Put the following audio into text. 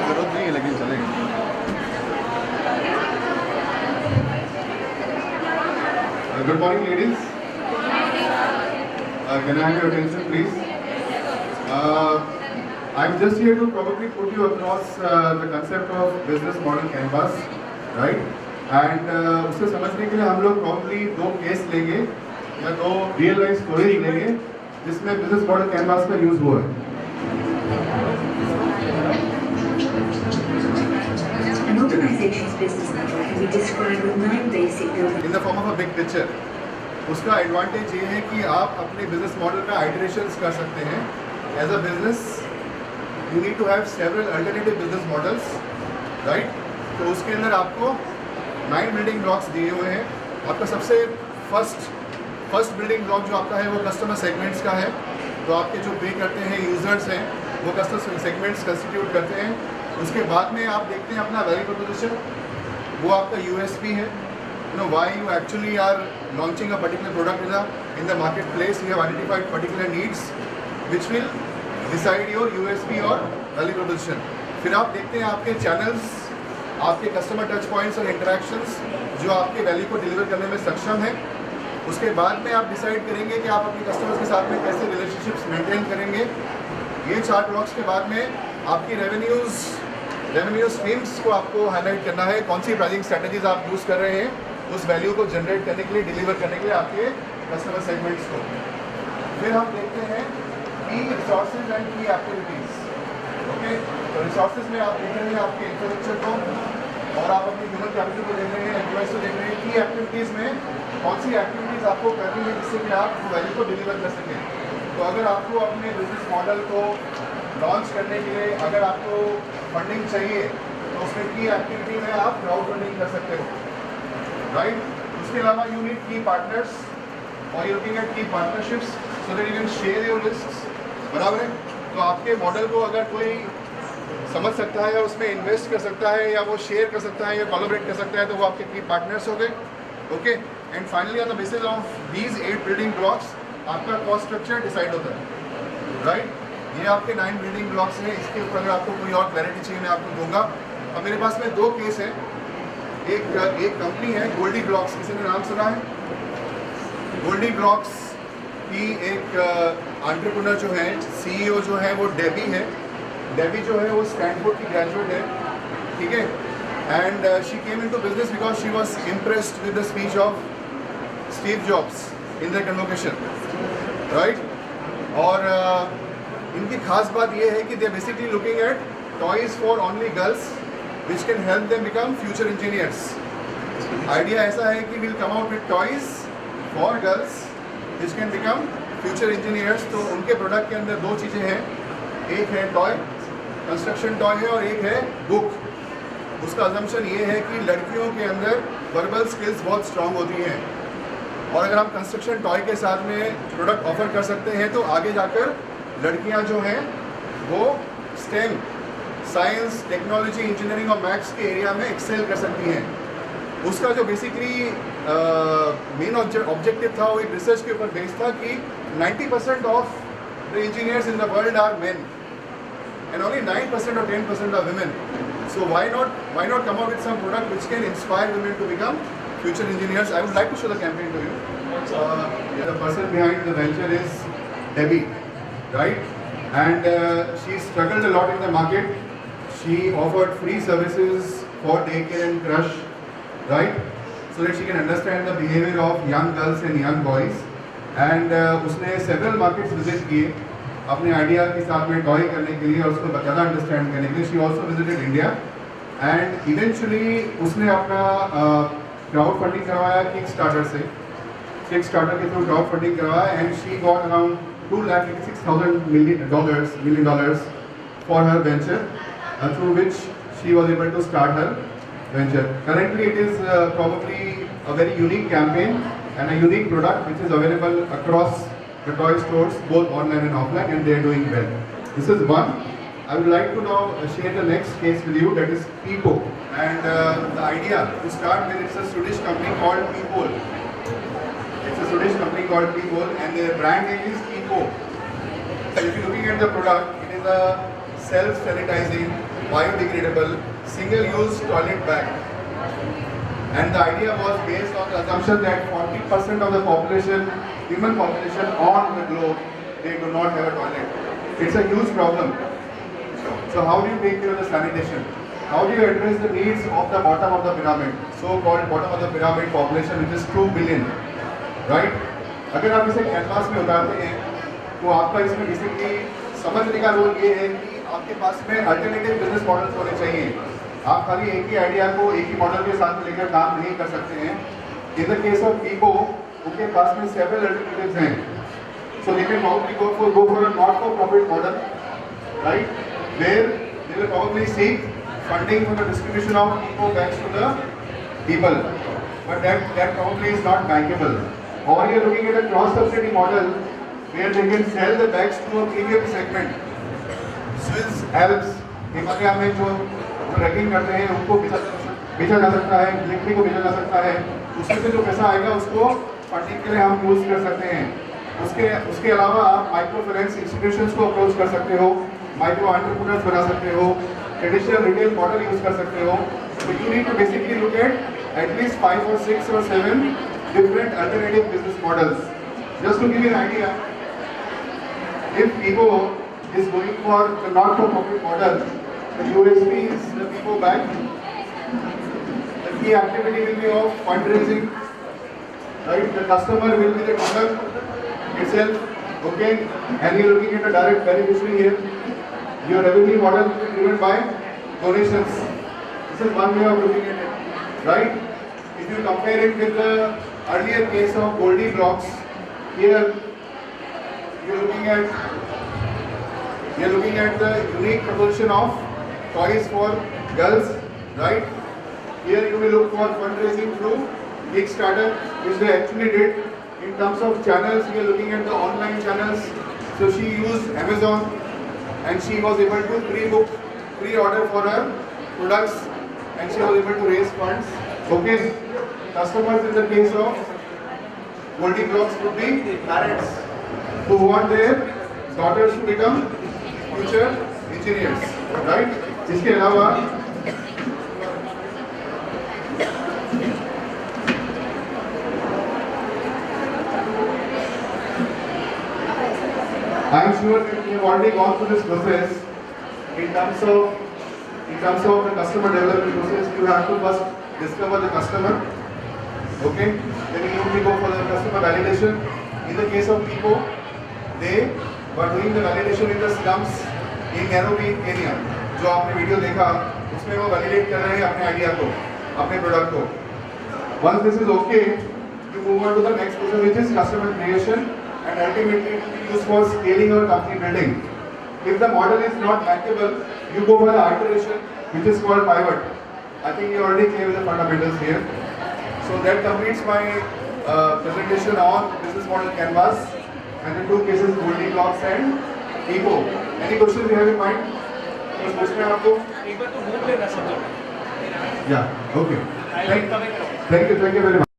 जरूरत नहीं है लेकिन चलेगा। Good morning, ladies. Can I have your attention, please? I'm just here to probably put you across the concept of business model canvas, right? And उसे समझने के लिए हम लोग probably दो केस लेंगे या दो रियल लाइफ स्टोरीज लेंगे जिसमें बिजनेस मॉडल कैनवास का यूज हुआ है। An organization's business model can be described with 9 basic building In the form of a big picture. उसका एडवांटेज ये है कि आप अपने बिजनेस मॉडल का आइटरेशंस कर सकते हैं। As a business you need to have several alternative business models, right? तो उसके अंदर आपको 9 बिल्डिंग ब्लॉक्स दिए हुए हैं। आपका सबसे फर्स्ट बिल्डिंग ब्लॉक जो आपका है वो कस्टमर सेगमेंट्स का है। तो आपके जो पे करते हैं यूजर्स हैं वो कस्टमर सेगमेंट्स कंस्टिट्यूट करते हैं। उसके बाद में आप देखते हैं अपना वैल्यू प्रोपोजिशन, वो आपका यूएसपी है। why you actually are launching a particular product in the marketplace. You have identified particular needs which will decide your USP और value proposition. फिर आप देखते हैं आपके चैनल्स, आपके कस्टमर टच पॉइंट्स और इंटरेक्शंस जो आपके वैल्यू को डिलीवर करने में सक्षम है। उसके बाद में आप डिसाइड करेंगे कि आप अपने कस्टमर्स के साथ में कैसे रिलेशनशिप्स मेंटेन करेंगे। ये 4 ब्लॉक्स के बाद में आपकी रेवेन्यू स्ट्रीम्स को आपको हाईलाइट करना है। कौन सी प्राइसिंग स्ट्रेटजीज आप यूज़ कर रहे हैं उस वैल्यू को जनरेट करने के लिए, डिलीवर करने के लिए आपके कस्टमर सेगमेंट्स को। फिर हम देखते हैं की रिसोर्सेज एंड की एक्टिविटीज़। ओके, तो रिसोर्सेज में आप देख रहे हैं आपके इंफ्रास्ट्रक्चर को और आप अपनी ह्यूमन कैपिटल को देख रहे हैं, एम्प्लॉयज़ को देख रहे हैं। की एक्टिविटीज़ में कौन सी एक्टिविटीज़ आपको करनी है जिससे कि आप वैल्यू को डिलीवर कर सकें। तो अगर आपको अपने बिजनेस मॉडल को लॉन्च करने के लिए अगर आपको फंडिंग चाहिए तो उसमें की एक्टिविटी में आप क्राउड फंडिंग कर सकते हो, राइट? उसके अलावा यू नीड की पार्टनर्स और यू लुकिंग एट की partnerships so that you can share your risks, बराबर है? तो आपके मॉडल को अगर कोई समझ सकता है और उसमें इन्वेस्ट कर सकता है या वो शेयर कर सकता है या कोलैबोरेट कर सकता है तो वो आपके की पार्टनर्स हो गए। Okay, and finally on the basis of these 8 building blocks आपका कॉस्ट स्ट्रक्चर डिसाइड होता है, राइट? ये आपके 9 बिल्डिंग ब्लॉक्स हैं। इसके ऊपर अगर आपको कोई और क्लैरिटी चाहिए मैं आपको दूंगा। अब मेरे पास में 2 केस हैं। एक कंपनी है गोल्डी ब्लॉक्स, किसी ने नाम सुना है? गोल्डी ब्लॉक्स की एक एंटरप्रेन्योर जो है, सीईओ जो है वो डेबी है। डेबी जो है वो स्टैनफोर्ड की ग्रेजुएट है, ठीक है? And she came into business because she was impressed with the speech of Steve Jobs in the convocation, right? और इनकी खास बात ये है कि they are basically looking at toys for only girls which can help them become future engineers. Idea ऐसा है कि we'll come out with toys for girls which can become future engineers. तो उनके प्रोडक्ट के अंदर 2 चीज़ें हैं, एक है टॉय, कंस्ट्रक्शन टॉय है, और एक है बुक। उसका अजम्पशन ये है कि लड़कियों के अंदर वर्बल स्किल्स बहुत स्ट्रांग होती हैं और अगर हम कंस्ट्रक्शन टॉय के साथ में प्रोडक्ट ऑफर कर सकते हैं तो आगे जाकर लड़कियां जो हैं वो स्टेम, साइंस, टेक्नोलॉजी, इंजीनियरिंग और मैथ्स के एरिया में एक्सेल कर सकती हैं। उसका जो बेसिकली मेन ऑब्जेक्टिव था वो एक रिसर्च के ऊपर बेस्ड था कि 90% of the engineers in the world are men and only 9% or 10% are women. So why not come out with some product which can inspire women to become future engineers? I would like to show the campaign to you. The person behind the venture is Debbie, right? And she struggled a lot in the market. She offered free services for daycare and crush, right? So that she can understand the behavior of young girls and young boys. And उसने several markets visit किए अपने idea के साथ में toy करने के लिए और उसको ज़्यादा अंडरस्टैंड करने के लिए। She also visited India and eventually उसने अपना क्राउड फंडिंग करवाया किक स्टार्टर से, किक स्टार्टर के थ्रू क्राउड फंडिंग करवाया and she got around $286,000 million for her venture, through which she was able to start her venture. Currently, it is probably a very unique campaign and a unique product which is available across the toy stores, both online and offline, and they are doing well. This is one. I I would like to now share the next case with you, that is Peepo. And the idea to start with, it's a Swedish company called Peepol. It's a Swedish company called Peepol, and their brand name is Peepo. So if you're looking at the product, it is a self-sanitizing, biodegradable, single-use toilet bag. And the idea was based on the assumption that 40% of the population, human population on the globe, they do not have a toilet. It's a huge problem. So how do you take care of the sanitation? How do you address the needs of the bottom of the pyramid, so-called bottom of the pyramid population, which is 2 billion, right? अगर आप इसे canvas में उतारते हैं, तो आपका इसमें basically समझने का रोल ये है कि आपके पास में अल्टरनेटिव बिजनेस मॉडल्स होने चाहिए. आप खाली एक ही आइडिया को एक ही मॉडल के साथ लेकर काम नहीं कर सकते हैं. In the case of Peepo, उनके पास में several alternatives हैं. So they can probably go for a not-for-profit model, right? Where they will probably seek funding for the distribution of Peepo bags to the people, but that probably is not bankable. Or you are looking at a cross-subsidy model where they can sell the bags to a premium segment. Swiss Alps, Himalaya में जो trekking करते हैं उनको बेचा जा सकता है, लिखने को बेचा जा सकता है. उसमें से जो पैसा आएगा उसको फंडिंग के लिए हम यूज़ कर सकते हैं. उसके अलावा आप माइक्रो फाइनेंस इंस्टीट्यूशंस को अप्रोच कर सकते हो, माइक्रो एंटरप्रेन्योर्स बना सकते हो, ट्रेडिशनल रिटेल मॉडल यूज कर सकते हो. So you need to basically look at least 5 or 6 or 7 different alternative business models. Just to give you an idea, if Peepo is going for the not-for-profit model, the USP is the Peepo bag. The key activity will be of fundraising, right? The customer will be the product itself, okay? And you're looking at a direct beneficiary here. Your revenue model will be driven by donations. This is one way of looking at it, right? If you compare it with the earlier case of Goldie Blocks, here you're looking at the unique proposition of toys for girls, right? Here you will look for fundraising through Kickstarter, which they actually did. In terms of channels, we are looking at the online channels. So she used Amazon, and she was able to pre-order for her products, and she was able to raise funds. Okay, customers in the case of Goldie Blocks would be parents who want their daughters to become future engineers, right? इसके अलावा I am sure that you have already gone through this process. In terms of the customer development process, you have to first discover the customer. Okay, then you need to go for the customer validation. In the case of Peepo, they were doing the validation in the slums in Nairobi, Kenya. जो आपने video देखा, उसमें वो validate कर रहे हैं अपने idea को, अपने प्रोडक्ट को. Once this is okay, you move on to the next process, which is customer creation, and ultimately used for scaling or company building. If the model is not bankable, you go for the iteration, which is called pivot. I think you already clear with the fundamentals here. So that completes my presentation on business model canvas and the two cases, Goldie Blocks and Peepo. Any questions you have in mind? कुछ पूछना है आपको? एक बार तो घूम लेना सब जगह. Yeah. Okay. I will come and Thank you very much.